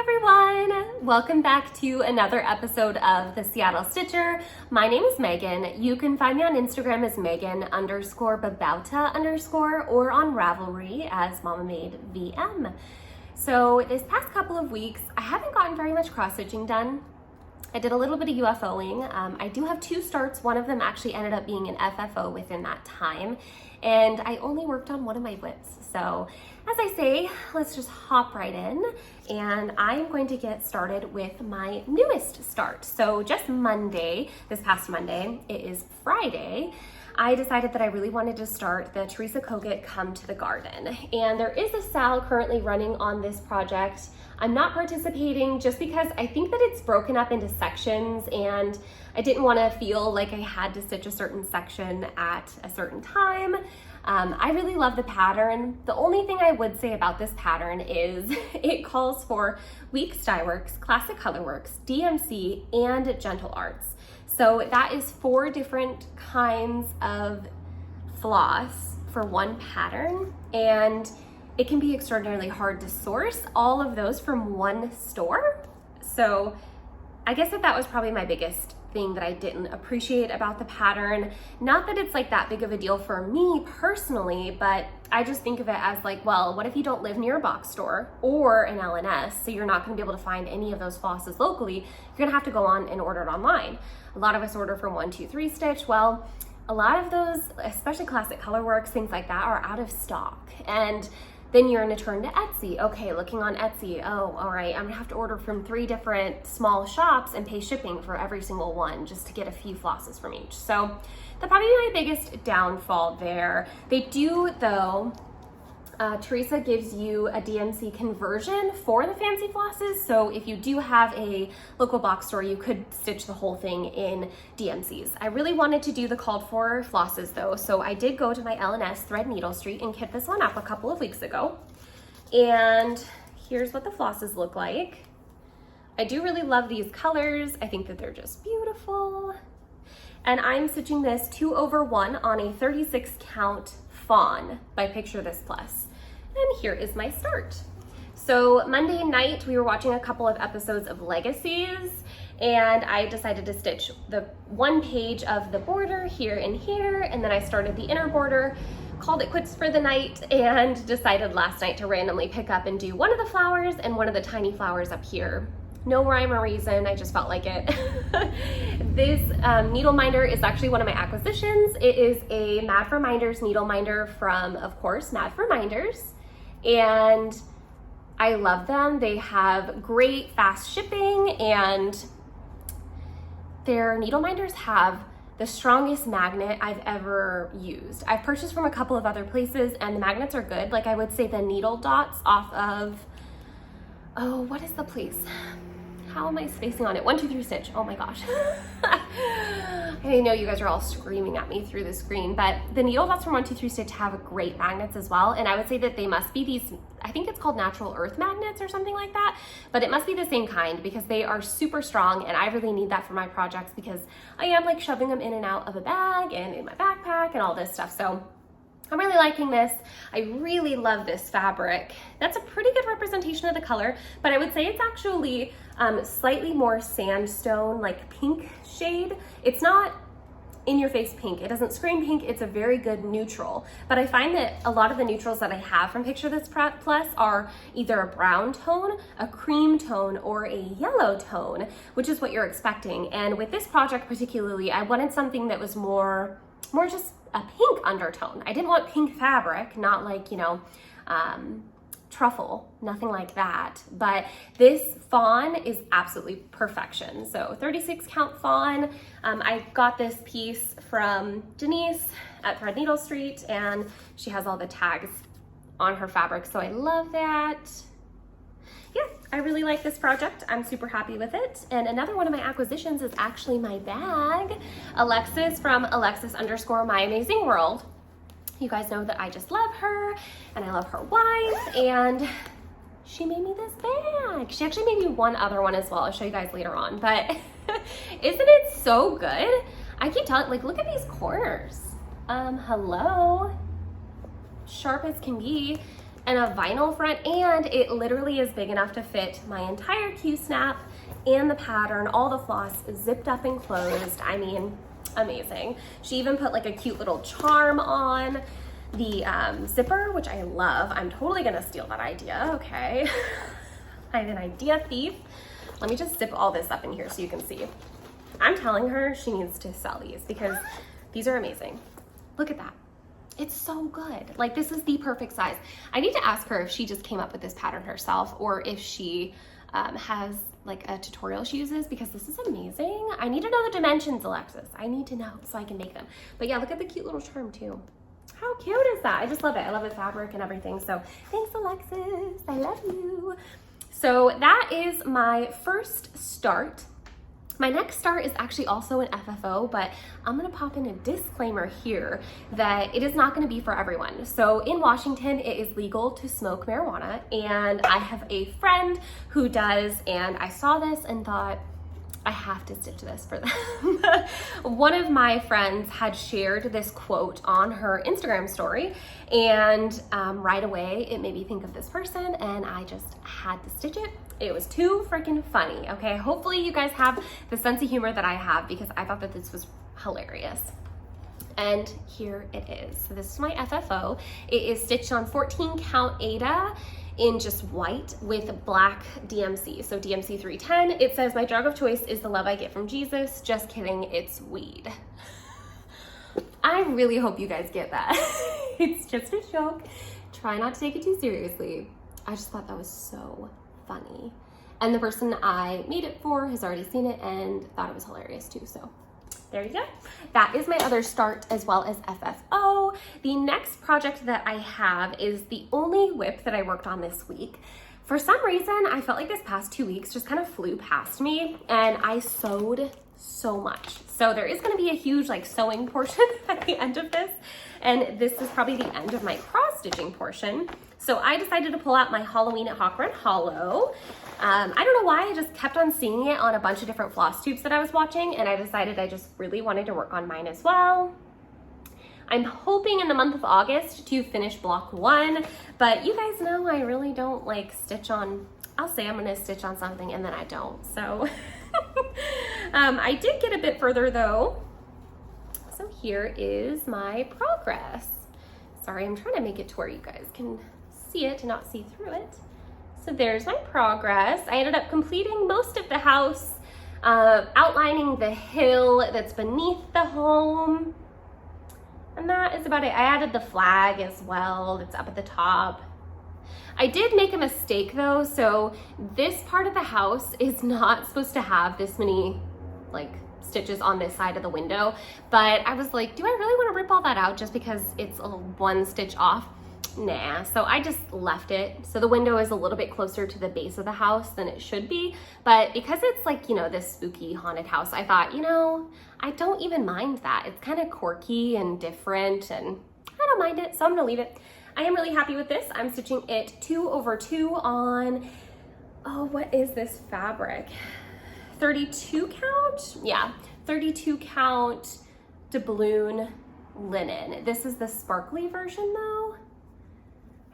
everyone! Welcome back to another episode of the Seattle Stitcher. My name is Megan. You can find me on Instagram as Megan_Babauta_ or on Ravelry as mamamadeVM. So this past couple of weeks, I haven't gotten very much cross stitching done. I did a little bit of UFOing. I do have 2 starts. One of them actually ended up being an FFO within that time. And I only worked on one of my whips. So as I say, let's just hop right in. And I'm going to get started with my newest start. So just Monday, this past Monday, it is Friday, I decided that I really wanted to start the Teresa Kogut Come to the Garden. And there is a sale currently running on this project. I'm not participating just because I think that it's broken up into sections and I didn't want to feel like I had to stitch a certain section at a certain time. I really love the pattern. The only thing I would say about this pattern is it calls for weak dye works, classic colorworks, DMC, and gentle arts. So that is 4 different kinds of floss for one pattern, and it can be extraordinarily hard to source all of those from one store. So I guess that was probably my biggest thing that I didn't appreciate about the pattern. Not that it's like that big of a deal for me personally, but I just think of it as like, well, what if you don't live near a box store or an LNS, so you're not gonna be able to find any of those flosses locally, you're gonna have to go on and order it online. A lot of us order from 1-2-3 Stitch. Well, a lot of those, especially classic colorworks, things like that, are out of stock. And then you're gonna turn to Etsy. Okay, looking on Etsy, oh, all right, I'm gonna have to order from 3 different small shops and pay shipping for every single one just to get a few flosses from each. So that'd probably be my biggest downfall there. They do though, Teresa gives you a DMC conversion for the fancy flosses. So if you do have a local box store, you could stitch the whole thing in DMCs. I really wanted to do the called for flosses though. So I did go to my LNS Threadneedle Street and kit this one up a couple of weeks ago. And here's what the flosses look like. I do really love these colors. I think that they're just beautiful. And I'm stitching this 2/1 on a 36 count fawn by Picture This Plus. And here is my start. So Monday night, we were watching a couple of episodes of Legacies, and I decided to stitch the 1 page of the border here and here, and then I started the inner border, called it quits for the night, and decided last night to randomly pick up and do one of the flowers and one of the tiny flowers up here. No rhyme or reason, I just felt like it. This needle minder is actually one of my acquisitions. It is a Mad for Minders needle minder from, of course, Mad for Minders. And I love them. They have great fast shipping, and their needle minders have the strongest magnet I've ever used. I've purchased from a couple of other places and the magnets are good. Like I would say the needle dots off of, oh, what is the place? How am I spacing on it? 1-2-3 Stitch. Oh my gosh. I know you guys are all screaming at me through the screen, but the needle dots from 1-2-3 Stitch have great magnets as well. And I would say that they must be these, I think it's called natural earth magnets or something like that, but it must be the same kind because they are super strong and I really need that for my projects because I am like shoving them in and out of a bag and in my backpack and all this stuff. So I'm really liking this. I really love this fabric. That's a pretty good representation of the color, but I would say it's actually slightly more sandstone, like pink shade. It's not in your face pink. It doesn't scream pink. It's a very good neutral. But I find that a lot of the neutrals that I have from Picture This Plus are either a brown tone, a cream tone, or a yellow tone, which is what you're expecting. And with this project particularly, I wanted something that was more just a pink undertone. I didn't want pink fabric, not like, you know, truffle, nothing like that. But this fawn is absolutely perfection. So 36 count fawn. I got this piece from Denise at Threadneedle Street, and she has all the tags on her fabric. So I love that. Yeah, I really like this project. I'm super happy with it. And another one of my acquisitions is actually my bag. Alexis from Alexis_My_Amazing_World. You guys know that I just love her and I love her wife, and she made me this bag. She actually made me one other one as well. I'll show you guys later on, but isn't it so good? I keep telling, like, look at these corners. Hello. Sharp as can be. and a vinyl front, and it literally is big enough to fit my entire Q-snap and the pattern, all the floss zipped up and closed. I mean, amazing. She even put like a cute little charm on the zipper, which I love. I'm totally gonna steal that idea, okay? I'm an idea thief. Let me just zip all this up in here so you can see. I'm telling her she needs to sell these because these are amazing. Look at that. It's so good. Like, this is the perfect size. I need to ask her if she just came up with this pattern herself or if she has like a tutorial she uses, because this is amazing. I need to know the dimensions, Alexis. I need to know so I can make them. But yeah, look at the cute little charm too. How cute is that? I just love it. I love the fabric and everything. So thanks, Alexis. I love you. So that is my first start. My next start is actually also an FFO, but I'm gonna pop in a disclaimer here that it is not gonna be for everyone. So in Washington, it is legal to smoke marijuana, and I have a friend who does, and I saw this and thought, I have to stitch this for them. One of my friends had shared this quote on her Instagram story, and right away it made me think of this person, and I just had to stitch it. It was too freaking funny, okay? Hopefully you guys have the sense of humor that I have, because I thought that this was hilarious. And here it is. So this is my FFO. It is stitched on 14 count Aida in just white with black DMC. So DMC 310. It says, my drug of choice is the love I get from Jesus. Just kidding, it's weed. I really hope you guys get that. It's just a joke. Try not to take it too seriously. I just thought that was so funny. And the person I made it for has already seen it and thought it was hilarious too, so there you go. That is my other start as well as FFO. The next project that I have is the only whip that I worked on this week. For some reason, I felt like this past 2 weeks just kind of flew past me, and I sewed so much. So there is gonna be a huge like sewing portion at the end of this, and this is probably the end of my cross-stitching portion. So I decided to pull out my Halloween at Hawkrun Hallow. I don't know why, I just kept on seeing it on a bunch of different Flosstubes that I was watching, and I decided I just really wanted to work on mine as well. I'm hoping in the month of August to finish block 1, but you guys know I really don't like stitch on, I'll say I'm gonna stitch on something and then I don't, so. I did get a bit further though. So here is my progress. Sorry, I'm trying to make it to where you guys can see it and not see through it. So there's my progress. I ended up completing most of the house, outlining the hill that's beneath the home. And that is about it. I added the flag as well that's up at the top. I did make a mistake though, so this part of the house is not supposed to have this many like stitches on this side of the window, but I was like, do I really want to rip all that out just because it's a one stitch off? Nah, so I just left it. So the window is a little bit closer to the base of the house than it should be, but because it's like, you know, this spooky haunted house, I thought, you know, I don't even mind that. It's kind of quirky and different, and I don't mind it, so I'm gonna leave it. I am really happy with this. I'm stitching it 2/2 on, oh, what is this fabric? 32 count? Yeah, 32 count doubloon linen. This is the sparkly version though.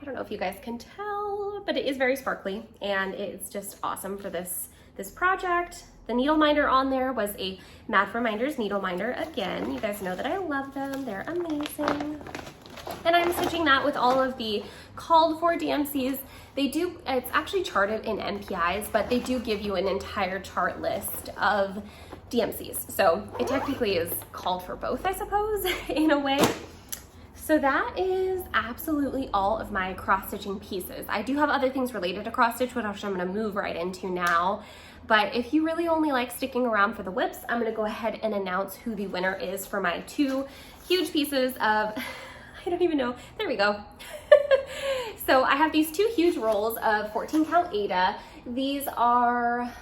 I don't know if you guys can tell, but it is very sparkly and it's just awesome for this project. The needle minder on there was a Mad for Minders needle minder. Again, you guys know that I love them. They're amazing. And I'm stitching that with all of the called for DMCs. They do, it's actually charted in MPIs, but they do give you an entire chart list of DMCs. So it technically is called for both, I suppose, in a way. So that is absolutely all of my cross-stitching pieces. I do have other things related to cross-stitch, which I'm gonna move right into now. But if you really only like sticking around for the whips, I'm gonna go ahead and announce who the winner is for my 2 huge pieces of, I don't even know, there we go. So I have these 2 huge rolls of 14 count Aida. These are,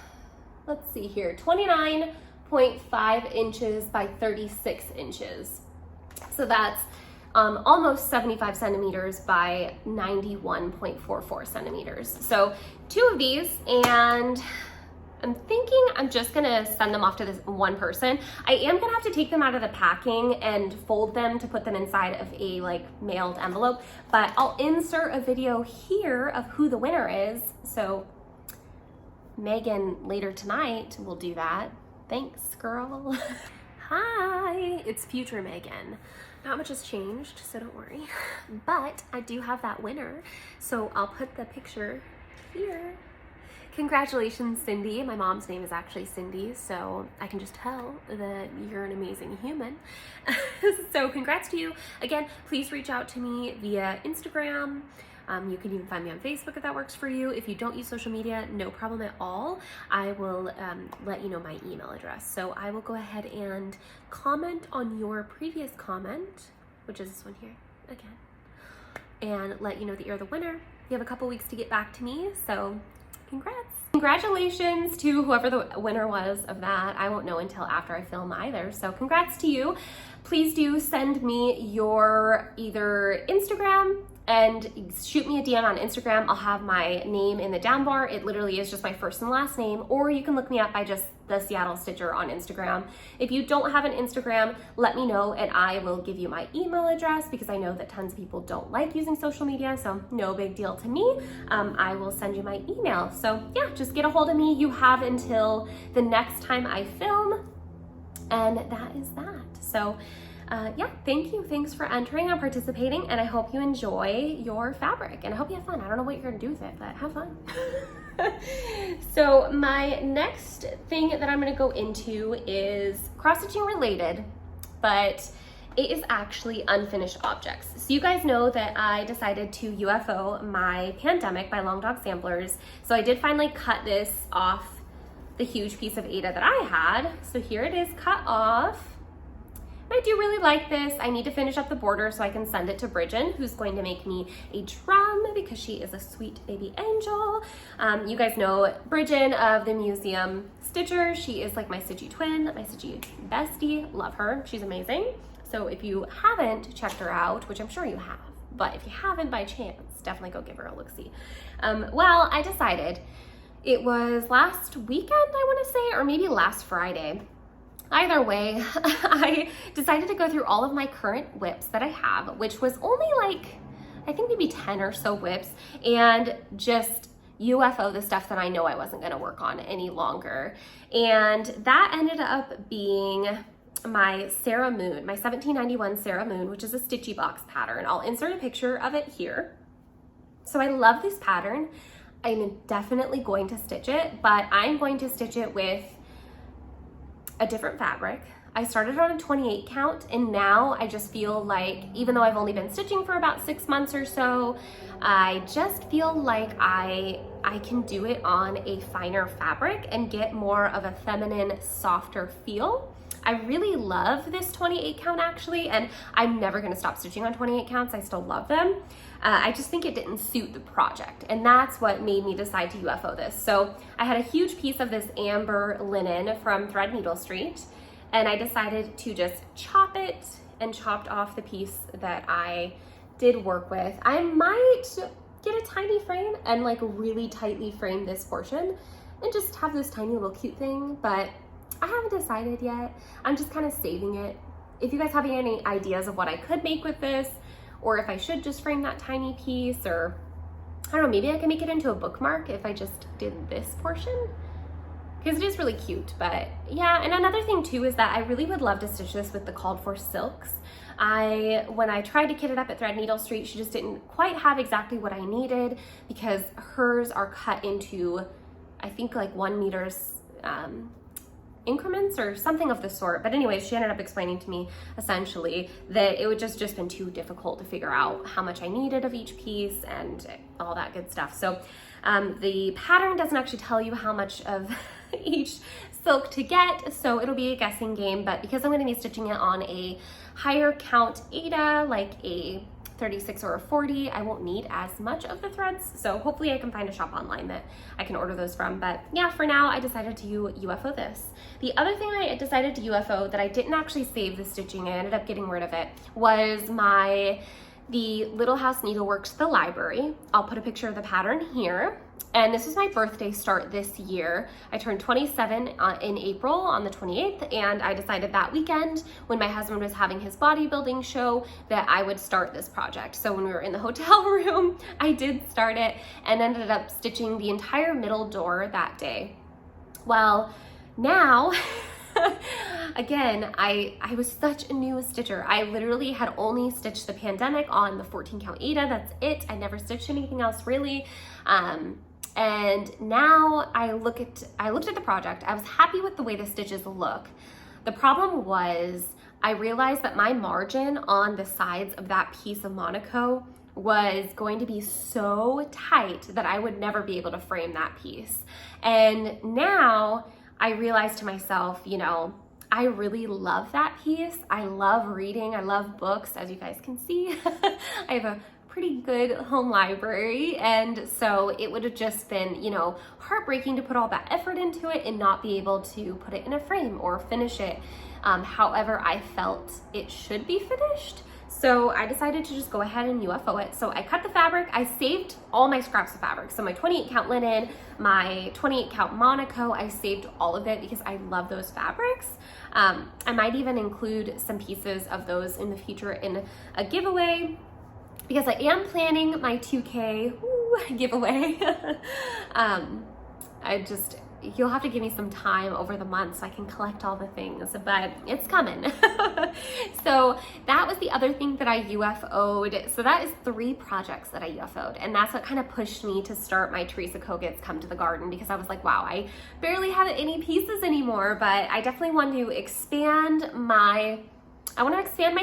let's see here, 29.5 inches by 36 inches. So that's almost 75 centimeters by 91.44 centimeters. So 2 of these, and I'm thinking I'm just gonna send them off to this one person. I am gonna have to take them out of the packing and fold them to put them inside of a like mailed envelope, but I'll insert a video here of who the winner is. So Megan later tonight will do that. Thanks, girl. Hi, it's future Megan. Not much has changed, so don't worry. But I do have that winner, so I'll put the picture here. Congratulations, Cindy. My mom's name is actually Cindy, so I can just tell that you're an amazing human. So congrats to you. Again, please reach out to me via Instagram. You can even find me on Facebook if that works for you. If you don't use social media, no problem at all. I will let you know my email address. So I will go ahead and comment on your previous comment, which is this one here, again, and let you know that you're the winner. You have a couple weeks to get back to me, so congrats. Congratulations to whoever the winner was of that. I won't know until after I film either, so congrats to you. Please do send me your either Instagram and shoot me a DM on Instagram. I'll have my name in the down bar. It literally is just my first and last name, or you can look me up by just the Seattle Stitcher on Instagram. If you don't have an Instagram, let me know and I will give you my email address, because I know that tons of people don't like using social media, so no big deal to me. I will send you my email. So yeah, just get a hold of me. You have until the next time I film, and that is that. So yeah, thank you. Thanks for entering and participating, and I hope you enjoy your fabric, and I hope you have fun. I don't know what you're gonna do with it, but have fun. So my next thing that I'm gonna go into is cross-stitching related, but it is actually unfinished objects. So you guys know that I decided to UFO my Pandemic by Long Dog Samplers. So I did finally cut this off the huge piece of Aida that I had. So here it is cut off. I do really like this. I need to finish up the border so I can send it to Bridget, who's going to make me a drum because she is a sweet baby angel. You guys know Bridget of the Museum Stitcher. She is like my Stitchy twin, my Stitchy bestie. Love her. She's amazing. So if you haven't checked her out, which I'm sure you have, but if you haven't by chance, definitely go give her a look-see. Well, I decided, it was last weekend, I want to say, or maybe last Friday. Either way, I decided to go through all of my current whips that I have, which was only like, I think maybe 10 or so whips, and just UFO the stuff that I know I wasn't going to work on any longer. And that ended up being my Sarah Moon, my 1791 Sarah Moon, which is a Stitchy Box pattern. I'll insert a picture of it here. So I love this pattern. I'm definitely going to stitch it, but I'm going to stitch it with a different fabric. I started on a 28 count, and now I just feel like, even though I've only been stitching for about 6 months or so, I just feel like I can do it on a finer fabric and get more of a feminine, softer feel. I really love this 28 count actually, and I'm never gonna stop stitching on 28 counts. I still love them. I just think it didn't suit the project, and that's what made me decide to UFO this. So I had a huge piece of this amber linen from Threadneedle Street, and I decided to just chop it, and chopped off the piece that I did work with. I might get a tiny frame and like really tightly frame this portion and just have this tiny little cute thing, but I haven't decided yet. I'm just kind of saving it. If you guys have any ideas of what I could make with this, or if I should just frame that tiny piece, or I don't know, maybe I can make it into a bookmark if I just did this portion, because it is really cute. But yeah, and another thing too is that I really would love to stitch this with the called for silks. When I tried to kit it up at Threadneedle Street, she just didn't quite have exactly what I needed, because hers are cut into, I think, like 1 meter's increments or something of the sort. But anyways, she ended up explaining to me essentially that it would just been too difficult to figure out how much I needed of each piece and all that good stuff. So the pattern doesn't actually tell you how much of each silk to get, so it'll be a guessing game. But because I'm going to be stitching it on a higher count Aida, like a 36 or a 40, I won't need as much of the threads, so hopefully I can find a shop online that I can order those from. But yeah, for now I decided to UFO this. The other thing I decided to UFO that I didn't actually save the stitching, I ended up getting rid of it, was the Little House Needleworks, the library. I'll put a picture of the pattern here. And this was my birthday start this year. I turned 27 in April on the 28th, and I decided that weekend when my husband was having his bodybuilding show that I would start this project. So when we were in the hotel room, I did start it and ended up stitching the entire middle door that day. Well, now, again, I was such a new stitcher. I literally had only stitched the pandemic on the 14 count Aida. That's it. I never stitched anything else really. And now I looked at the project. I was happy with the way the stitches look. The problem was I realized that my margin on the sides of that piece of Monaco was going to be so tight that I would never be able to frame that piece. And now I realized to myself, you know, I really love that piece. I love reading. I love books, as you guys can see. I have a pretty good home library, and so it would have just been, you know, heartbreaking to put all that effort into it and not be able to put it in a frame or finish it however I felt it should be finished. So I decided to just go ahead and UFO it. So I cut the fabric. I saved all my scraps of fabric. So my 28 count linen, my 28 count Monaco, I saved all of it because I love those fabrics. I might even include some pieces of those in the future in a giveaway, because I am planning my 2K giveaway. You'll have to give me some time over the month so I can collect all the things, but it's coming. So that was the other thing that I UFO'd. So that is 3 projects that I UFO'd, and that's what kind of pushed me to start my Teresa Kogut's Come to the Garden, because I was like, wow, I barely have any pieces anymore, but I definitely want to expand my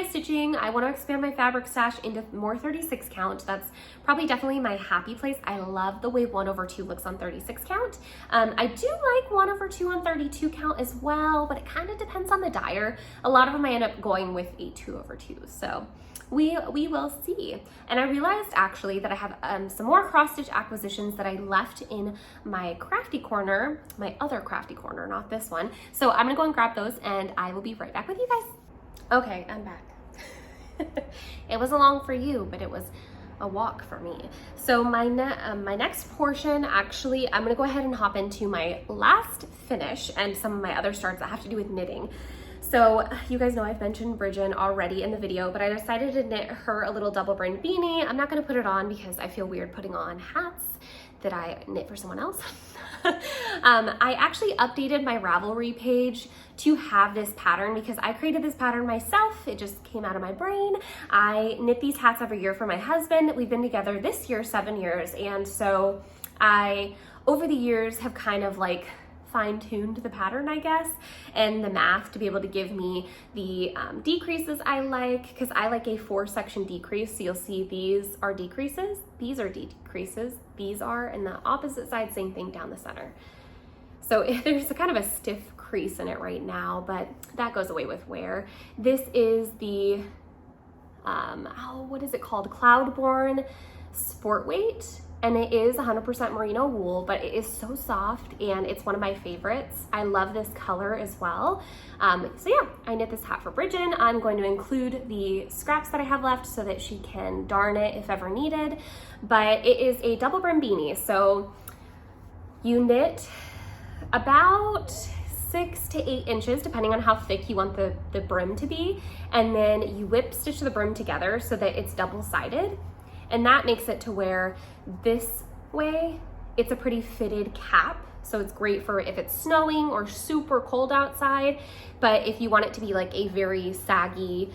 stitching. I want to expand my fabric stash into more 36 count. That's probably definitely my happy place. I love the way 1/2 looks on 36 count. I do like 1/2 on 32 count as well, but it kind of depends on the dyer. A lot of them I end up going with a 2/2. So we will see. And I realized actually that I have some more cross stitch acquisitions that I left in my crafty corner, my other crafty corner, not this one. So I'm gonna go and grab those, and I will be right back with you guys. Okay, I'm back. It wasn't long for you, but it was a walk for me. So my next portion, actually, I'm gonna go ahead and hop into my last finish and some of my other starts that have to do with knitting. So you guys know I've mentioned Bridget already in the video, but I decided to knit her a little double brim beanie. I'm not gonna put it on because I feel weird putting on hats that I knit for someone else. I actually updated my Ravelry page to have this pattern because I created this pattern myself. It just came out of my brain. I knit these hats every year for my husband. We've been together this year 7 years, and so I, over the years, have kind of like fine-tuned the pattern, I guess, and the math to be able to give me the decreases I like, because I like a 4-section decrease. So you'll see these are decreases, these are decreases, these are, and the opposite side, same thing down the center. So there's a kind of a stiff crease in it right now, but that goes away with wear. This is the, what is it called? Cloudborne Sport Weight. And it is 100% merino wool, but it is so soft and it's one of my favorites. I love this color as well. So yeah, I knit this hat for Bridget. I'm going to include the scraps that I have left so that she can darn it if ever needed. But it is a double brim beanie. So you knit about 6 to 8 inches, depending on how thick you want the brim to be. And then you whip stitch the brim together so that it's double-sided. And that makes it to where this way, it's a pretty fitted cap. So it's great for if it's snowing or super cold outside. But if you want it to be like a very saggy,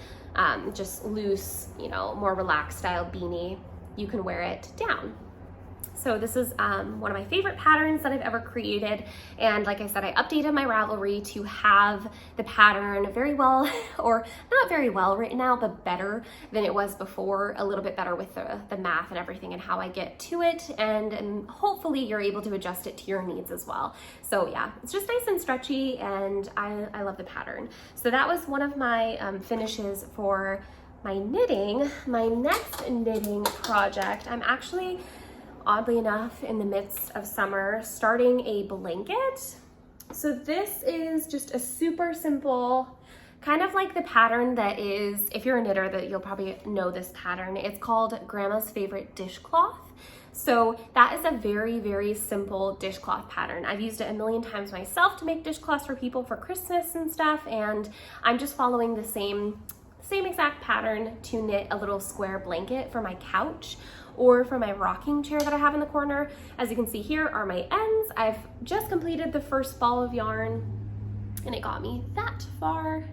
just loose, you know, more relaxed style beanie, you can wear it down. So this is one of my favorite patterns that I've ever created. And like I said, I updated my Ravelry to have the pattern very well, or not very well right now, but better than it was before, a little bit better with the math and everything and how I get to it. And hopefully you're able to adjust it to your needs as well. So yeah, it's just nice and stretchy, and I love the pattern. So that was one of my finishes for my knitting. My next knitting project, I'm actually, oddly enough, in the midst of summer, starting a blanket. So this is just a super simple, kind of like the pattern that is, if you're a knitter, that you'll probably know this pattern. It's called Grandma's Favorite Dishcloth. So that is a very, very simple dishcloth pattern. I've used it a million times myself to make dishcloths for people for Christmas and stuff, and I'm just following the same exact pattern to knit a little square blanket for my couch or for my rocking chair that I have in the corner. As you can see, here are my ends. I've just completed the first ball of yarn and it got me that far.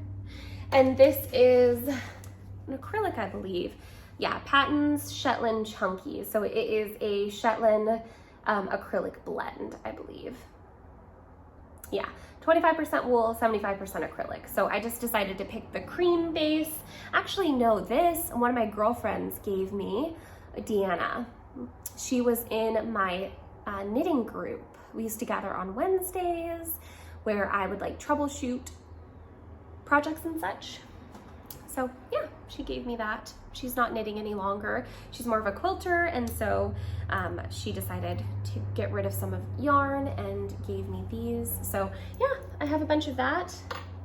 And this is an acrylic, I believe. Yeah, Patton's Shetland Chunky. So it is a Shetland acrylic blend, I believe. Yeah, 25% wool, 75% acrylic. So I just decided to pick the cream base. Actually, no, this, one of my girlfriends gave me, Deanna. She was in my knitting group. We used to gather on Wednesdays where I would like troubleshoot projects and such. So yeah, she gave me that. She's not knitting any longer. She's more of a quilter, and so she decided to get rid of some of yarn and gave me these. So yeah, I have a bunch of that.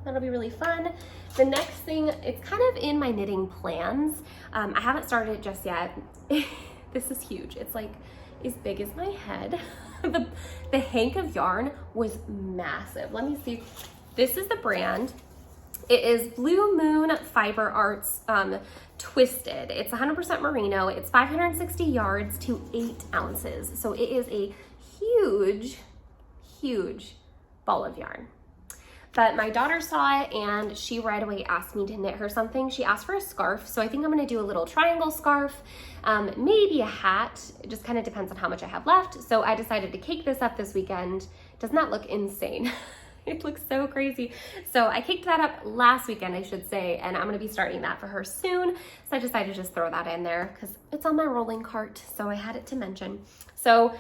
That'll be really fun. The next thing, it's kind of in my knitting plans. I haven't started it just yet. This is huge. It's like as big as my head. The hank of yarn was massive. Let me see. This is the brand. It is Blue Moon Fiber Arts Twisted. It's 100% merino. It's 560 yards to 8 ounces. So it is a huge, huge ball of yarn. But my daughter saw it and she right away asked me to knit her something. She asked for a scarf. So I think I'm gonna do a little triangle scarf, maybe a hat. It just kind of depends on how much I have left. So I decided to cake this up this weekend. Does not look insane. It looks so crazy. So I caked that up last weekend, I should say, and I'm gonna be starting that for her soon. So I decided to just throw that in there because it's on my rolling cart, so I had it to mention. So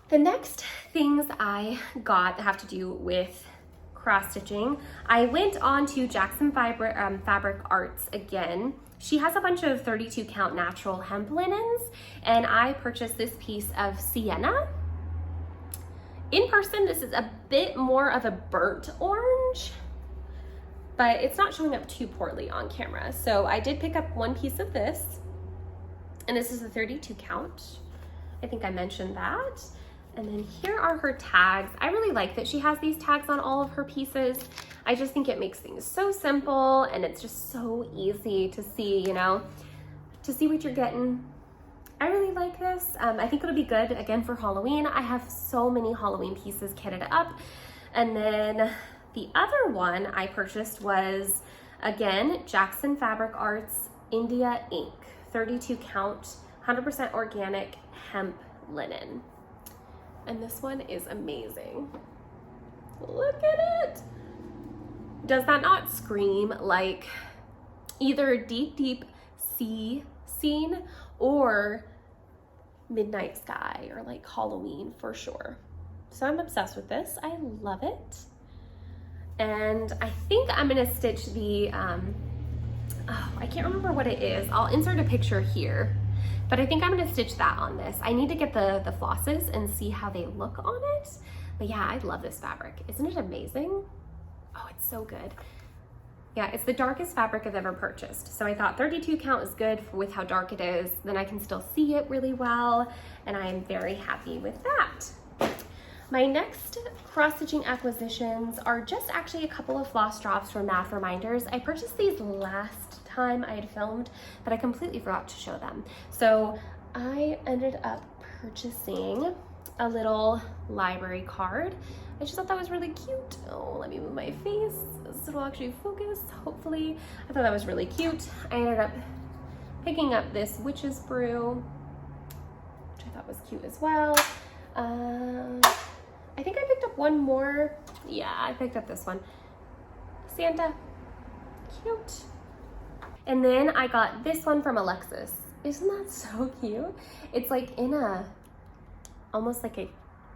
the next things I got that have to do with cross stitching, I went on to Jackson Fabric Arts again. She has a bunch of 32 count natural hemp linens, and I purchased this piece of sienna. In person, this is a bit more of a burnt orange, but it's not showing up too poorly on camera. So I did pick up one piece of this, and this is a 32 count. I think I mentioned that. And then here are her tags. I really like that she has these tags on all of her pieces. I just think it makes things so simple, and it's just so easy to see, you know, to see what you're getting. I really like this. I think it'll be good again for Halloween. I have so many Halloween pieces kitted up. And then the other one I purchased was, again, Jackson Fabric Arts India Ink, 32 count, 100% organic hemp linen. And this one is amazing. Look at it. Does that not scream like either deep, deep sea scene or midnight sky or like Halloween for sure? So I'm obsessed with this. I love it. And I think I'm gonna stitch the, I can't remember what it is. I'll insert a picture here, but I think I'm gonna stitch that on this. I need to get the flosses and see how they look on it. But yeah, I love this fabric. Isn't it amazing? Oh, it's so good. Yeah, it's the darkest fabric I've ever purchased. So I thought 32 count is good with how dark it is. Then I can still see it really well. And I am very happy with that. My next cross-stitching acquisitions are just actually a couple of floss drops for math reminders. I purchased these last time I had filmed, but I completely forgot to show them. So I ended up purchasing a little library card. I just thought that was really cute. Oh, let me move my face so it'll actually focus, hopefully. I thought that was really cute. I ended up picking up this Witch's Brew, which I thought was cute as well. I think I picked up one more. Yeah, I picked up this one. Santa, cute. And then I got this one from Alexis. Isn't that so cute? It's like in a, almost like a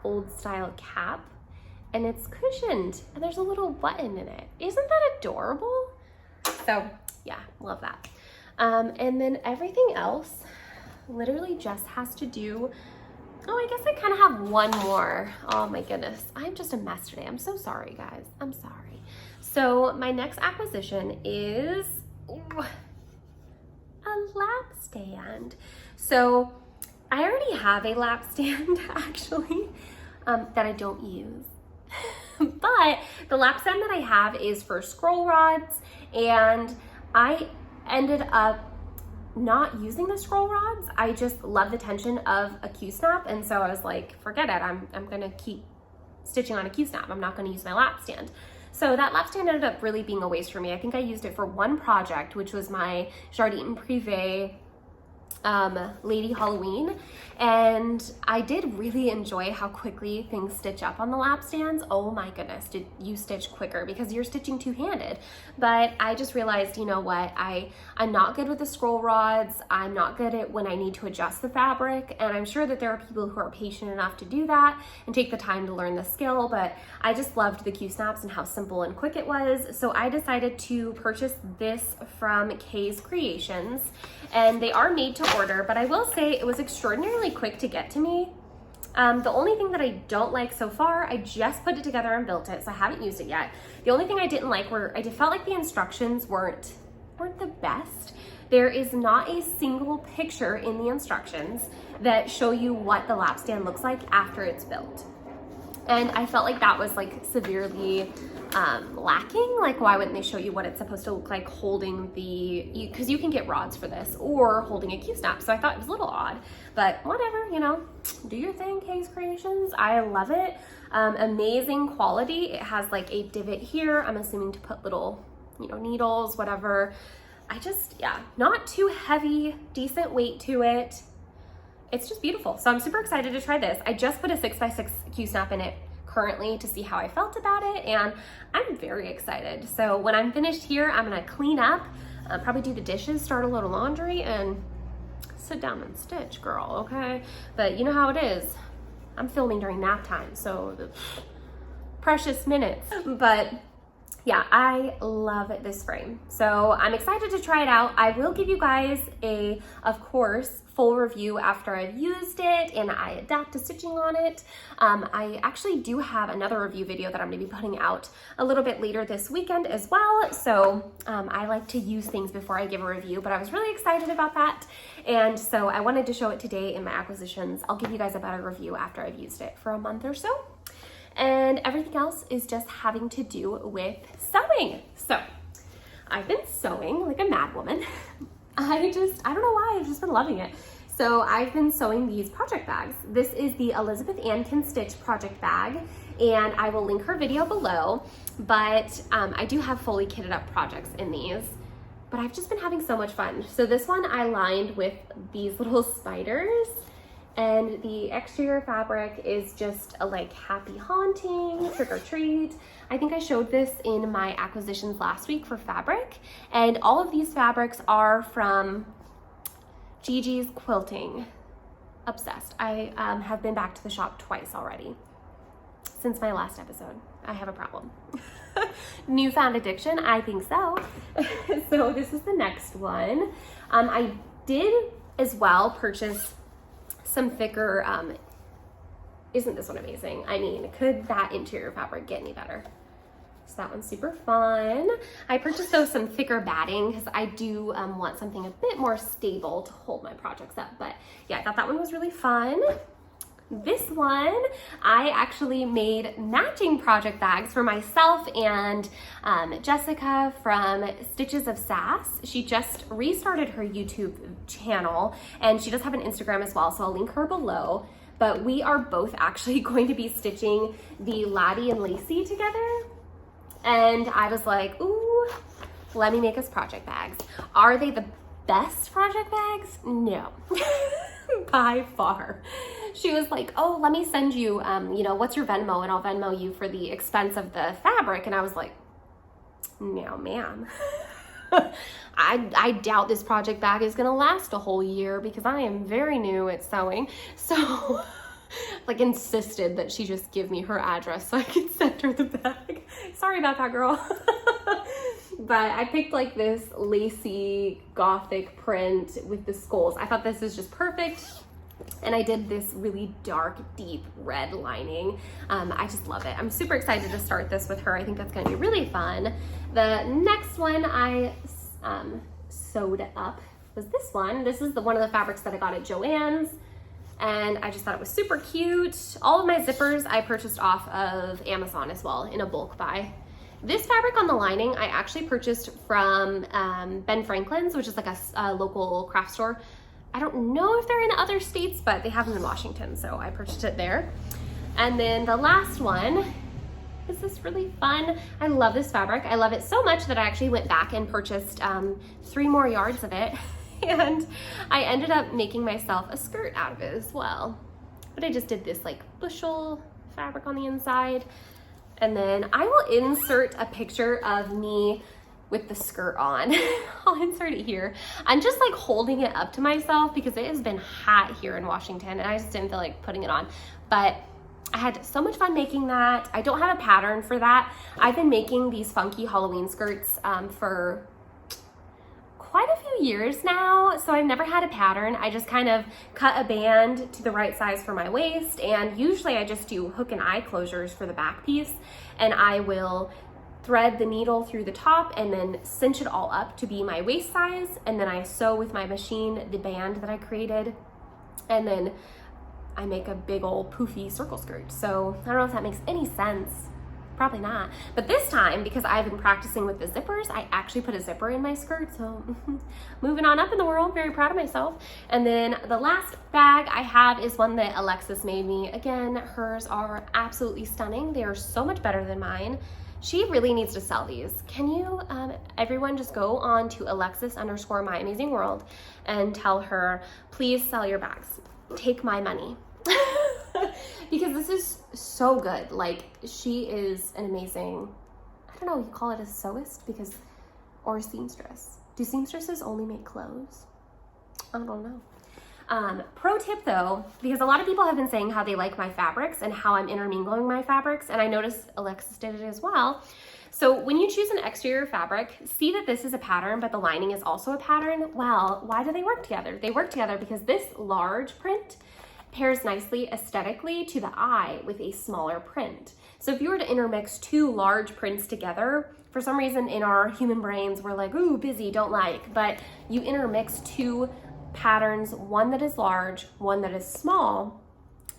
old style cap, and it's cushioned and there's a little button in it. Isn't that adorable? So yeah, love that. And then everything else literally just has to do, oh, I guess I kind of have one more. Oh my goodness, I'm just a mess today. I'm so sorry, guys. I'm sorry. So my next acquisition is a lap stand. So I already have a lap stand actually that I don't use. But the lap stand that I have is for scroll rods, and I ended up not using the scroll rods. I just love the tension of a Q-snap, and so I was like, forget it, I'm gonna keep stitching on a Q-snap. I'm not gonna use my lap stand. So that lap stand ended up really being a waste for me. I think I used it for one project, which was my Jardin Privé Lady Halloween, and I did really enjoy how quickly things stitch up on the lap stands. Oh my goodness, did you stitch quicker because you're stitching two-handed. But I just realized, you know what, I'm not good with the scroll rods. I'm not good at when I need to adjust the fabric, and I'm sure that there are people who are patient enough to do that and take the time to learn the skill, but I just loved the Q-snaps and how simple and quick it was. So I decided to purchase this from Kcreations, and they are made to order, but I will say it was extraordinarily quick to get to me. The only thing that I don't like so far, I just put it together and built it, so I haven't used it yet. The only thing I didn't like were, I felt like the instructions weren't the best. There is not a single picture in the instructions that show you what the lap stand looks like after it's built. And I felt like that was like severely lacking. Like, why wouldn't they show you what it's supposed to look like holding the, because you can get rods for this, or holding a Q-snap. So I thought it was a little odd, but whatever, you know, do your thing, Kcreations. I love it. Amazing quality. It has like a divot here, I'm assuming to put little, you know, needles, whatever. Yeah, not too heavy, decent weight to it. It's just beautiful. So I'm super excited to try this. I just put a 6x6 Q-snap in it currently to see how I felt about it, and I'm very excited. So when I'm finished here, I'm gonna clean up, probably do the dishes, start a load of laundry, and sit down and stitch, girl, okay? But you know how it is. I'm filming during nap time, so the precious minutes. But yeah, I love this frame. So I'm excited to try it out. I will give you guys of course, full review after I've used it and I adapt to stitching on it. I actually do have another review video that I'm gonna be putting out a little bit later this weekend as well. So I like to use things before I give a review, but I was really excited about that. And so I wanted to show it today in my acquisitions. I'll give you guys a better review after I've used it for a month or so. And everything else is just having to do with sewing. So I've been sewing like a mad woman. I don't know why, I've just been loving it. So I've been sewing these project bags. This is the Elizabethanncanstitch project bag, and I will link her video below, but I do have fully kitted up projects in these, but I've just been having so much fun. So this one I lined with these little spiders, and the exterior fabric is just a like happy haunting, trick or treat. I think I showed this in my acquisitions last week for fabric, and all of these fabrics are from GeeGee's Quilting. Obsessed. I have been back to the shop twice already since my last episode. I have a problem. Newfound addiction? I think so. So this is the next one. I did as well purchase some thicker, isn't this one amazing? I mean, could that interior fabric get any better? So that one's super fun. I purchased though some thicker batting because I do want something a bit more stable to hold my projects up. But yeah, I thought that one was really fun. This one, I actually made matching project bags for myself and Jessica from Stitches of Sass. She just restarted her YouTube channel, and she does have an Instagram as well, so I'll link her below. But we are both actually going to be stitching the Laddie and Lacey together. And I was like, ooh, let me make us project bags. Are they the best project bags? No, by far. She was like, oh, let me send you, you know, what's your Venmo? And I'll Venmo you for the expense of the fabric. And I was like, no, ma'am. I doubt this project bag is gonna last a whole year because I am very new at sewing. So like insisted that she just give me her address so I could send her the bag. Sorry about that, girl. But I picked like this lacy gothic print with the skulls. I thought this is just perfect. And I did this really dark, deep red lining. I just love it. I'm super excited to start this with her. I think that's gonna be really fun. The next one I sewed up was this one. This is one of the fabrics that I got at Joann's. and I just thought it was super cute. All of my zippers I purchased off of Amazon as well in a bulk buy. This fabric on the lining I actually purchased from Ben Franklin's, which is like a local craft store. I don't know if they're in other states, but they have them in Washington, so I purchased it there. And then the last one is this really fun. I love this fabric. I love it so much that I actually went back and purchased 3 more yards of it. And I ended up making myself a skirt out of it as well. But I just did this like bushel fabric on the inside. And then I will insert a picture of me with the skirt on. I'll insert it here. I'm just like holding it up to myself because it has been hot here in Washington and I just didn't feel like putting it on. But I had so much fun making that. I don't have a pattern for that. I've been making these funky Halloween skirts for quite a few years now, so I've never had a pattern. I just kind of cut a band to the right size for my waist, and usually I just do hook and eye closures for the back piece, and I will thread the needle through the top and then cinch it all up to be my waist size, and then I sew with my machine the band that I created, and then I make a big old poofy circle skirt. So I don't know if that makes any sense. Probably not. But this time, because I've been practicing with the zippers, I actually put a zipper in my skirt. So moving on up in the world, very proud of myself. And then the last bag I have is one that Alexis made me. Again, hers are absolutely stunning. They are so much better than mine. She really needs to sell these. Can you, everyone just go on to Alexis_myamazingworld and tell her, please sell your bags. Take my money. Because this is so good. Like, she is an amazing, I don't know, you call it a sewist because, or a seamstress. Do seamstresses only make clothes? I don't know. Pro tip though, because a lot of people have been saying how they like my fabrics and how I'm intermingling my fabrics, and I noticed Alexis did it as well. So when you choose an exterior fabric, see that this is a pattern, but the lining is also a pattern. Well, why do they work together? They work together because this large print pairs nicely aesthetically to the eye with a smaller print. So if you were to intermix 2 large prints together, for some reason in our human brains, we're like, ooh, busy, don't like, but you intermix 2 patterns, one that is large, one that is small,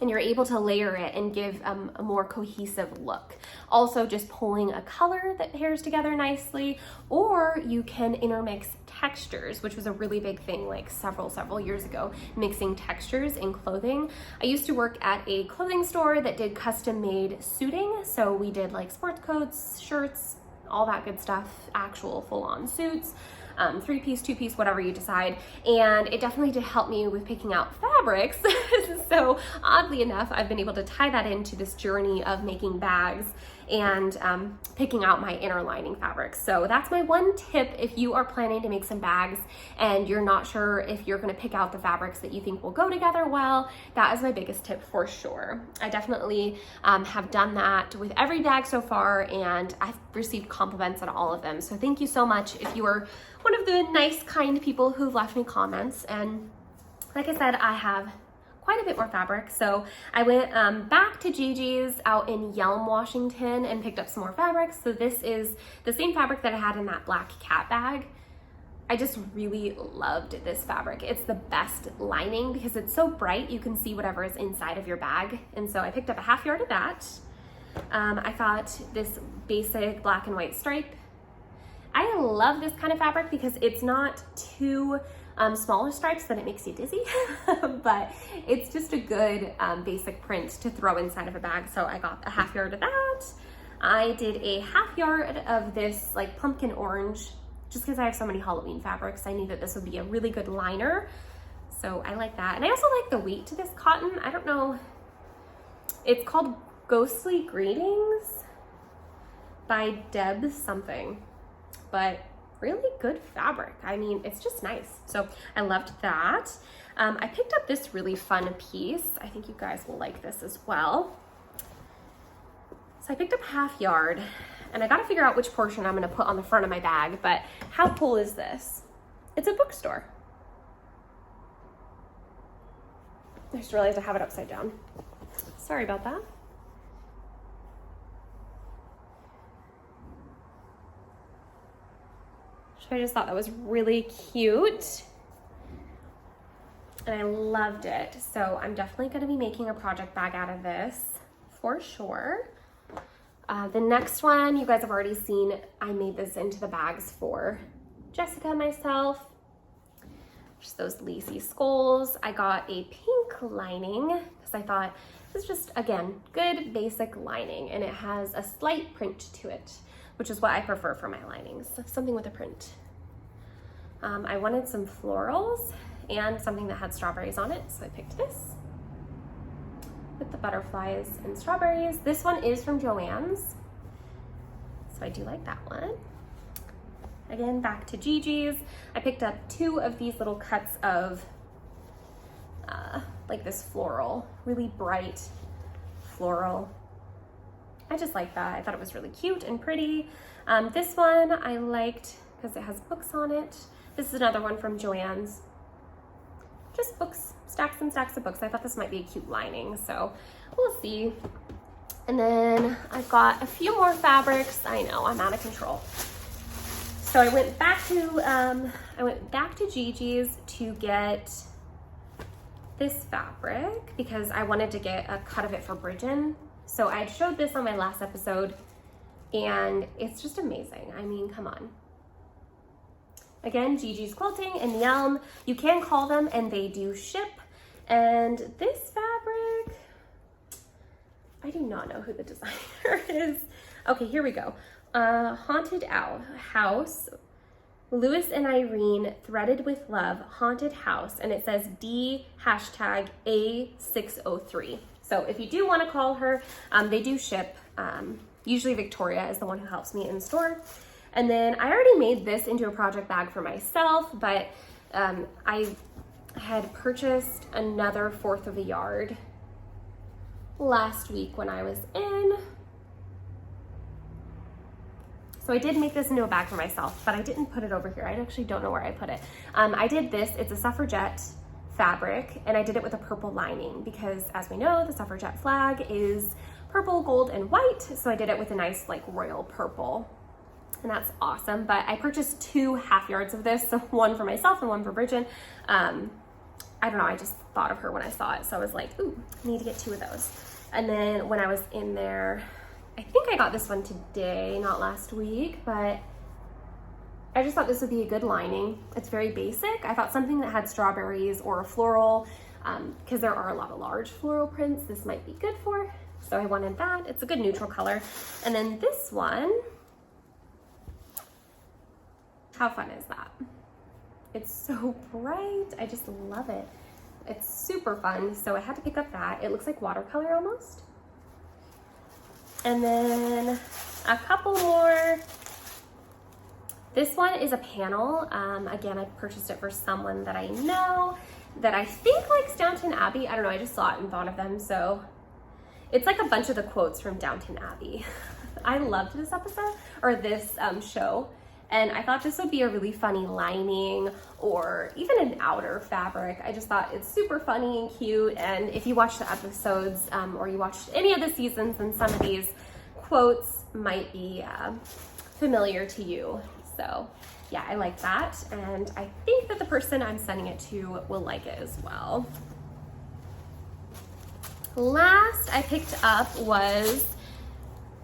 and you're able to layer it and give a more cohesive look. Also just pulling a color that pairs together nicely, or you can intermix textures, which was a really big thing like several years ago, mixing textures in clothing. I used to work at a clothing store that did custom made suiting. So we did like sports coats, shirts, all that good stuff, actual full-on suits. 3-piece, 2-piece, whatever you decide. And it definitely did help me with picking out fabrics. So oddly enough, I've been able to tie that into this journey of making bags and picking out my inner lining fabrics. So that's my one tip if you are planning to make some bags and you're not sure if you're gonna pick out the fabrics that you think will go together well. That is my biggest tip for sure. I definitely have done that with every bag so far, and I've received compliments on all of them. So thank you so much if you were one of the nice, kind people who've left me comments. And like I said, I have quite a bit more fabric. So I went back to GeeGee's out in Yelm, Washington, and picked up some more fabrics. So this is the same fabric that I had in that black cat bag. I just really loved this fabric. It's the best lining because it's so bright, you can see whatever is inside of your bag. And so I picked up a 1/2 yard of that. I thought this basic black and white stripe. I love this kind of fabric because it's not too smaller stripes that it makes you dizzy, but it's just a good basic print to throw inside of a bag. So I got a 1/2 yard of that. I did a 1/2 yard of this like pumpkin orange, just because I have so many Halloween fabrics. I knew that this would be a really good liner. So I like that. And I also like the weight to this cotton. I don't know, it's called Ghostly Greetings by Deb something, but really good fabric. I mean, it's just nice. So I loved that. I picked up this really fun piece. I think you guys will like this as well. So I picked up 1/2 yard, and I gotta figure out which portion I'm gonna put on the front of my bag, but how cool is this? It's a bookstore. I just realized I have it upside down. Sorry about that. I just thought that was really cute. and I loved it. So I'm definitely going to be making a project bag out of this for sure. The next one, you guys have already seen, I made this into the bags for Jessica and myself. Just those lacy skulls. I got a pink lining because I thought this is just, again, good basic lining, and it has a slight print to it, which is what I prefer for my linings, something with a print. I wanted some florals and something that had strawberries on it, so I picked this with the butterflies and strawberries. This one is from Joann's, so I do like that one. Again, back to GeeGee's. I picked up 2 of these little cuts of like this floral, really bright floral. I just like that. I thought it was really cute and pretty. This one I liked because it has books on it. This is another one from Joann's. Just books, stacks and stacks of books. I thought this might be a cute lining, so we'll see. And then I've got a few more fabrics. I know, I'm out of control. So I went back to GeeGee's to get this fabric because I wanted to get a cut of it for Bridgen. So I showed this on my last episode, and it's just amazing. I mean, come on. Again, GeeGee's Quilting in Yelm. You can call them and they do ship. And this fabric, I do not know who the designer is. Okay, here we go. Haunted House, Lewis and Irene, Threaded with Love, Haunted House, and it says D#A603. So if you do want to call her, they do ship. Usually Victoria is the one who helps me in store. And then I already made this into a project bag for myself, but I had purchased another 1/4 of a yard last week when I was in. So I did make this into a bag for myself, but I didn't put it over here. I actually don't know where I put it. I did this, it's a suffragette fabric, and I did it with a purple lining because, as we know, the suffragette flag is purple, gold, and white. So I did it with a nice like royal purple. And that's awesome. But I purchased 2 half yards of this, so one for myself and one for Bridgen. I don't know, I just thought of her when I saw it, so I was like, ooh, I need to get 2 of those. And then when I was in there, I think I got this one today, not last week, but I just thought this would be a good lining. It's very basic. I thought something that had strawberries or a floral, because there are a lot of large floral prints, this might be good for. So I wanted that. It's a good neutral color. And then this one, how fun is that? It's so bright. I just love it. It's super fun. So I had to pick up that. It looks like watercolor almost. And then a couple more. This one is a panel. Again, I purchased it for someone that I know that I think likes Downton Abbey. I don't know, I just saw it and thought of them. So it's like a bunch of the quotes from Downton Abbey. I loved this episode, or this show. And I thought this would be a really funny lining or even an outer fabric. I just thought it's super funny and cute. And if you watch the episodes or you watched any of the seasons, then some of these quotes might be familiar to you. So yeah, I like that. And I think that the person I'm sending it to will like it as well. Last I picked up was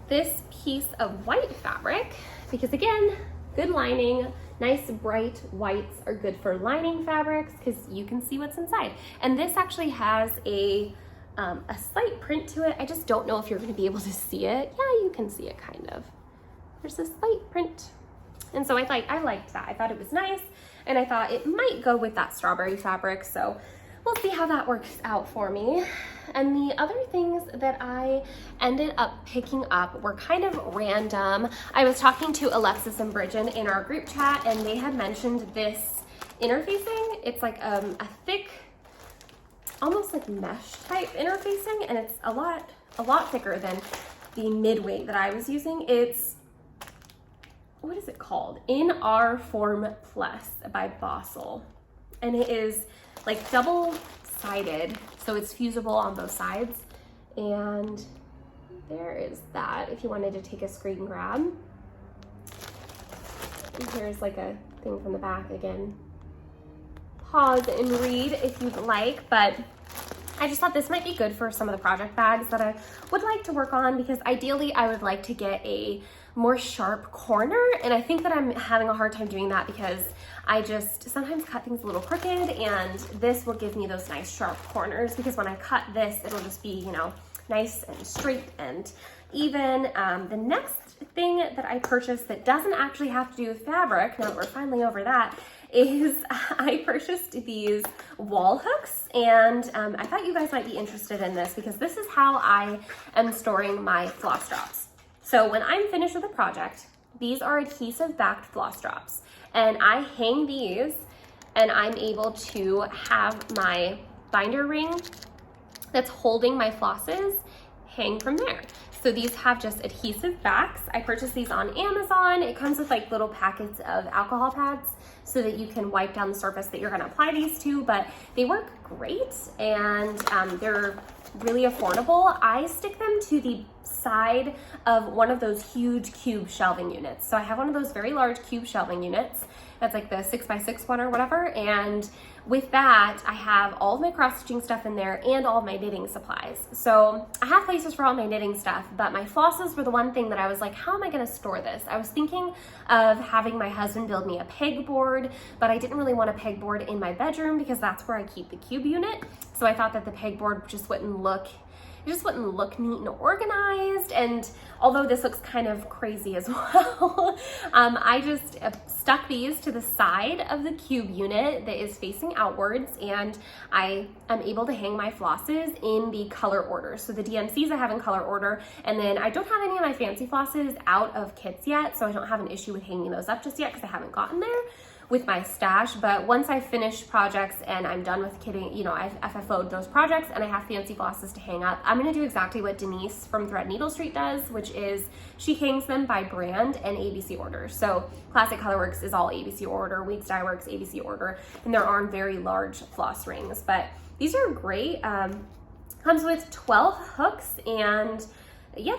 this piece of white fabric because, again, good lining, nice bright whites are good for lining fabrics because you can see what's inside. And this actually has a slight print to it. I just don't know if you're going to be able to see it. Yeah, you can see it kind of. There's a slight print. And so I liked that. I thought it was nice, and I thought it might go with that strawberry fabric. So we'll see how that works out for me. And the other things that I ended up picking up were kind of random. I was talking to Alexis and Bridgen in our group chat, and they had mentioned this interfacing. It's like a thick, almost like mesh type interfacing, and it's a lot thicker than the mid-weight that I was using. It's, what is it called? In Our Form Plus by Bossil. And it is like double-sided, so it's fusible on both sides. And there is that, if you wanted to take a screen grab. And here's like a thing from the back again. pause and read if you'd like, but I just thought this might be good for some of the project bags that I would like to work on, because ideally I would like to get a more sharp corner, and I think that I'm having a hard time doing that because I just sometimes cut things a little crooked, and this will give me those nice sharp corners, because when I cut this, it'll just be, you know, nice and straight and even. The next thing that I purchased that doesn't actually have to do with fabric, now that we're finally over that, is I purchased these wall hooks, and I thought you guys might be interested in this because this is how I am storing my floss drops. So when I'm finished with a project, these are adhesive backed floss drops, and I hang these, and I'm able to have my binder ring that's holding my flosses hang from there. So these have just adhesive backs. I purchased these on Amazon. It comes with like little packets of alcohol pads so that you can wipe down the surface that you're gonna apply these to, but they work great, and they're really affordable. I stick them to the side of one of those huge cube shelving units. So I have one of those very large cube shelving units. That's like the 6x6 one or whatever. And with that, I have all of my cross-stitching stuff in there and all of my knitting supplies. So I have places for all my knitting stuff, but my flosses were the one thing that I was like, how am I gonna store this? I was thinking of having my husband build me a pegboard, but I didn't really want a pegboard in my bedroom because that's where I keep the cube unit. So I thought that the pegboard just wouldn't look neat and organized, and although this looks kind of crazy as well, I just stuck these to the side of the cube unit that is facing outwards, and I am able to hang my flosses in the color order. So the DMCs I have in color order, and then I don't have any of my fancy flosses out of kits yet, so I don't have an issue with hanging those up just yet because I haven't gotten there with my stash. But once I finish projects and I'm done with kitting, you know, I've FFO'd those projects and I have fancy flosses to hang up, I'm gonna do exactly what Denise from Threadneedle Street does, which is she hangs them by brand and ABC order. So Classic Colorworks is all ABC order, Weeks Dye Works ABC order, and there aren't very large floss rings, but these are great. Comes with 12 hooks, and yeah,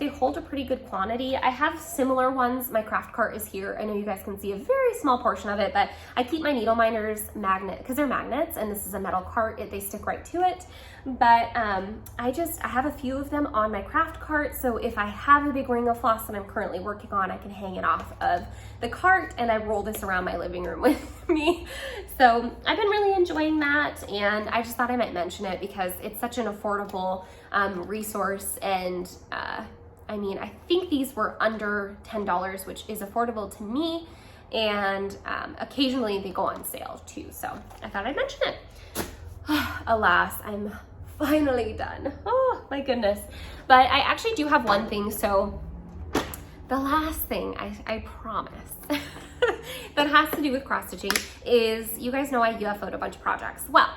they hold a pretty good quantity. I have similar ones. My craft cart is here. I know you guys can see a very small portion of it, but I keep my needle minders magnet because they're magnets, and this is a metal cart. They stick right to it. But I have a few of them on my craft cart, so if I have a big ring of floss that I'm currently working on, I can hang it off of the cart, and I roll this around my living room with me. So I've been really enjoying that, and I just thought I might mention it because it's such an affordable resource, and I mean, I think these were under $10, which is affordable to me, and occasionally they go on sale too, so I thought I'd mention it. Alas, I'm finally done. Oh my goodness. But I actually do have one thing. So the last thing I promise that has to do with cross stitching is, you guys know I UFO'd a bunch of projects. Well,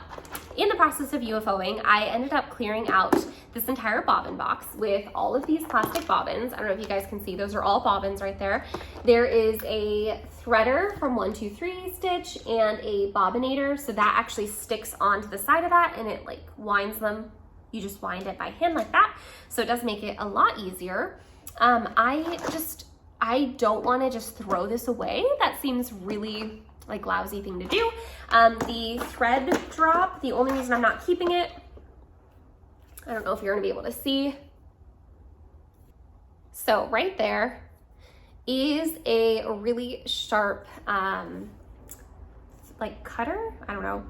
in the process of UFOing, I ended up clearing out this entire bobbin box with all of these plastic bobbins. I don't know if you guys can see, those are all bobbins right there. There is a threader from 123 Stitch and a bobbinator, so that actually sticks onto the side of that, and it like winds them. You just wind it by hand like that, so it does make it a lot easier. I don't want to just throw this away. That seems really like lousy thing to do. The thread drop, the only reason I'm not keeping it, I don't know if you're gonna be able to see. So right there is a really sharp, like cutter, I don't know.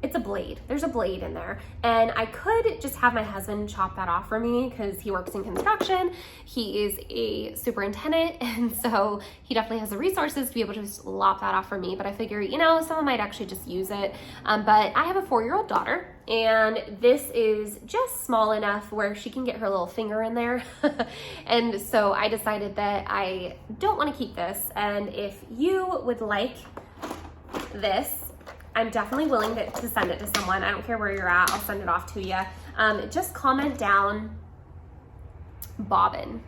It's a blade. There's a blade in there. And I could just have my husband chop that off for me because he works in construction. He is a superintendent, and so he definitely has the resources to be able to just lop that off for me. But I figure, you know, someone might actually just use it. But I have a 4-year-old daughter, and this is just small enough where she can get her little finger in there. And so I decided that I don't want to keep this. And if you would like this, I'm definitely willing to send it to someone. I don't care where you're at, I'll send it off to you. Just comment down bobbin,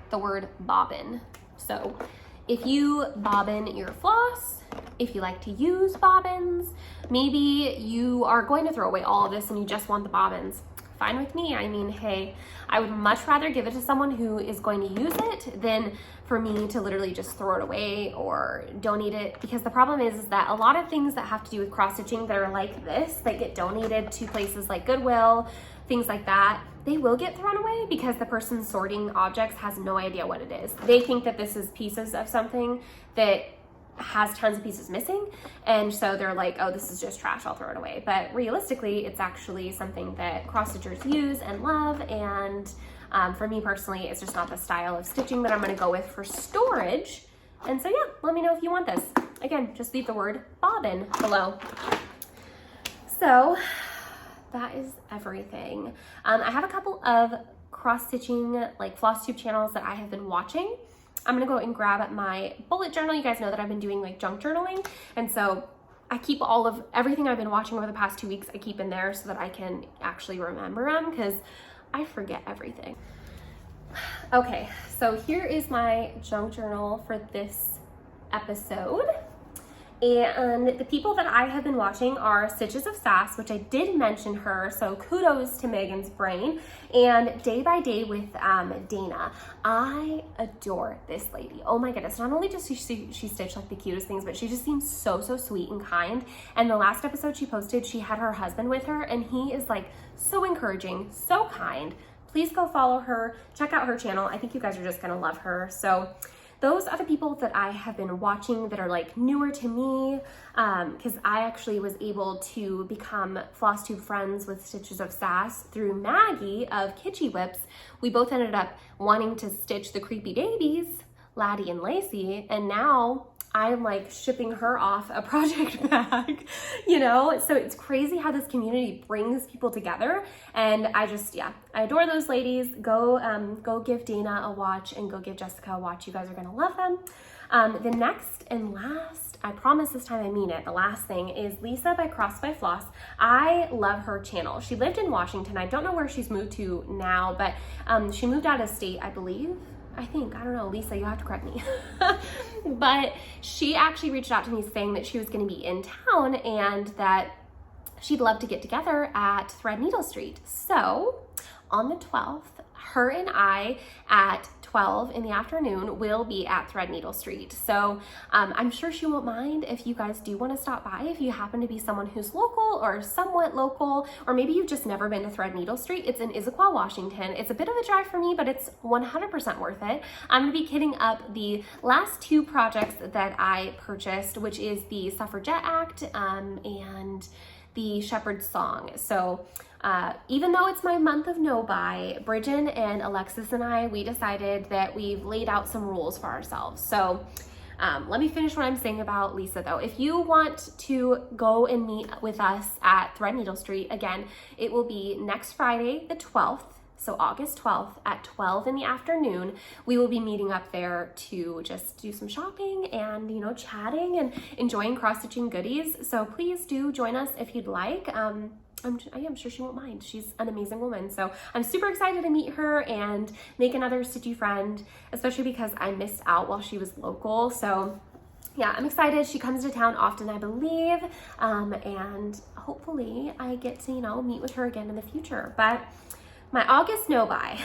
the word bobbin. So if you bobbin your floss, if you like to use bobbins, maybe you are going to throw away all of this and you just want the bobbins, fine with me. I mean, hey, I would much rather give it to someone who is going to use it than for me to literally just throw it away or donate it, because the problem is that a lot of things that have to do with cross stitching that are like this, that get donated to places like Goodwill, things like that, they will get thrown away because the person sorting objects has no idea what it is. They think that this is pieces of something that has tons of pieces missing, and so they're like, oh, this is just trash, I'll throw it away. But realistically, it's actually something that cross stitchers use and love, and for me personally, it's just not the style of stitching that I'm going to go with for storage. And so yeah, let me know if you want this. Again, just leave the word bobbin below. So that is everything. I have a couple of cross stitching like Flosstube channels that I have been watching. I'm gonna go and grab my bullet journal. You guys know that I've been doing like junk journaling, and so I keep all of everything I've been watching over the past 2 weeks. I keep in there so that I can actually remember them, because I forget everything. Okay, so here is my junk journal for this episode. And the people that I have been watching are Stitches of Sass, which I did mention her, so kudos to Megan's brain, and Day by Day with Dana. I adore this lady. Oh my goodness. Not only does she stitch like the cutest things, but she just seems so sweet and kind. And the last episode she posted, she had her husband with her, and he is like so encouraging, so kind. Please go follow her, check out her channel. I think you guys are just gonna love her. So those are the people that I have been watching that are like newer to me, because I actually was able to become Flosstube friends with Stitches of Sass through Maggie of Kitschy Whips. We both ended up wanting to stitch the creepy babies, Laddie and Lacey, and now I'm like shipping her off a project bag, you know? So it's crazy how this community brings people together. And I just, yeah, I adore those ladies. Go give Dana a watch and go give Jessica a watch. You guys are gonna love them. The next and last, I promise this time I mean it, the last thing is Lisa by Cross by Floss. I love her channel. She lived in Washington. I don't know where she's moved to now, but she moved out of state, I believe. I don't know, Lisa, you'll have to correct me. But she actually reached out to me saying that she was gonna be in town and that she'd love to get together at Threadneedle Street. So on the 12th, her and I at 12 in the afternoon will be at Threadneedle Street. So I'm sure she won't mind if you guys do want to stop by, if you happen to be someone who's local or somewhat local, or maybe you've just never been to Threadneedle Street. It's in Issaquah, Washington. It's a bit of a drive for me, but it's 100% worth it. I'm going to be kitting up the last 2 projects that I purchased, which is the Suffragette Act and the Shepherd's Song. So even though it's my month of no-buy, Bridget and Alexis and I, we decided that we've laid out some rules for ourselves. So let me finish what I'm saying about Lisa though. If you want to go and meet with us at Threadneedle Street, again, it will be next Friday, the 12th. So August 12th at 12 in the afternoon, we will be meeting up there to just do some shopping and, you know, chatting and enjoying cross-stitching goodies. So please do join us if you'd like. I'm sure she won't mind. She's an amazing woman. So I'm super excited to meet her and make another stitchy friend, especially because I missed out while she was local. So yeah, I'm excited. She comes to town often, I believe. And hopefully I get to, you know, meet with her again in the future. But my August no-buy.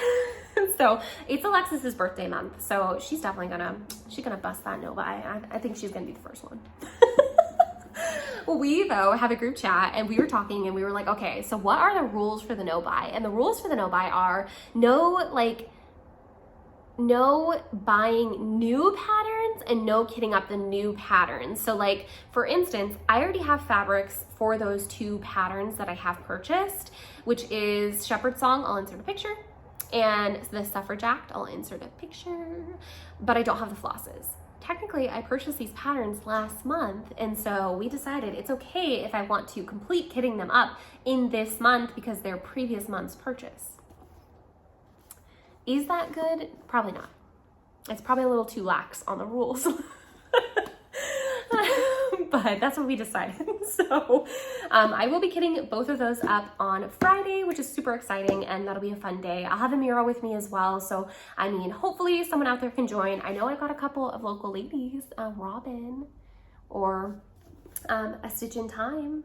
So it's Alexis's birthday month. So she's definitely gonna bust that no-buy. I think she's gonna be the first one. We though have a group chat and we were talking and we were like, okay, so what are the rules for the no-buy? And the rules for the no-buy are no buying new patterns and no kitting up the new patterns. So like, for instance, I already have fabrics for those 2 patterns that I have purchased, which is Shepherd's Song, I'll insert a picture, and the Suffrage Act, I'll insert a picture, but I don't have the flosses. Technically, I purchased these patterns last month, and so we decided it's okay if I want to complete kitting them up in this month because they're previous month's purchase. Is that good? Probably not. It's probably a little too lax on the rules. But that's what we decided. So I will be kitting both of those up on Friday, which is super exciting, and that'll be a fun day. I'll have a mural with me as well. So, I mean, hopefully someone out there can join. I know I've got a couple of local ladies, Robin or A Stitch in Time.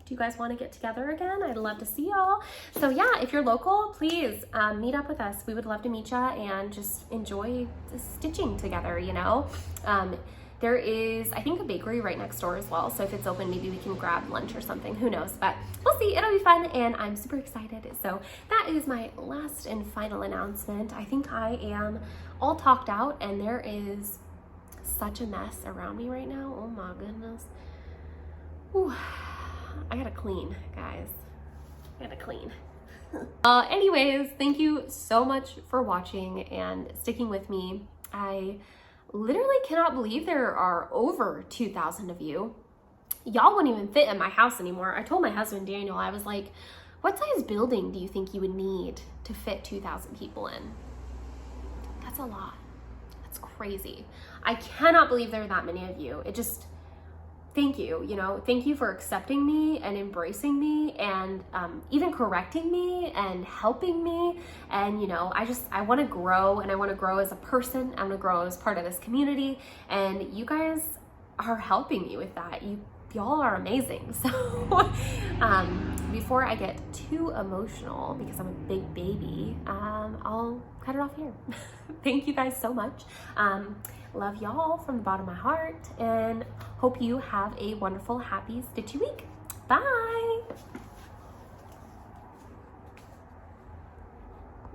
Do you guys want to get together again? I'd love to see y'all. So yeah, if you're local, please meet up with us. We would love to meet ya and just enjoy the stitching together, you know? There is, I think, a bakery right next door as well. So if it's open, maybe we can grab lunch or something. Who knows? But we'll see. It'll be fun, and I'm super excited. So that is my last and final announcement. I think I am all talked out, and there is such a mess around me right now. Oh my goodness. Ooh. I gotta clean, guys. I gotta clean. Anyways, thank you so much for watching and sticking with me. I literally cannot believe there are over 2,000 of you. Y'all wouldn't even fit in my house anymore. I told my husband, Daniel, I was like, what size building do you think you would need to fit 2,000 people in? That's a lot. That's crazy. I cannot believe there are that many of you. It just... Thank you, you know, thank you for accepting me and embracing me and even correcting me and helping me. And, you know, I want to grow, and I want to grow as a person. I want to grow as part of this community, and you guys are helping me with that. Y'all are amazing. So before I get too emotional, because I'm a big baby, I'll cut it off here. Thank you guys so much. Love y'all from the bottom of my heart, and hope you have a wonderful, happy, stitchy week. Bye.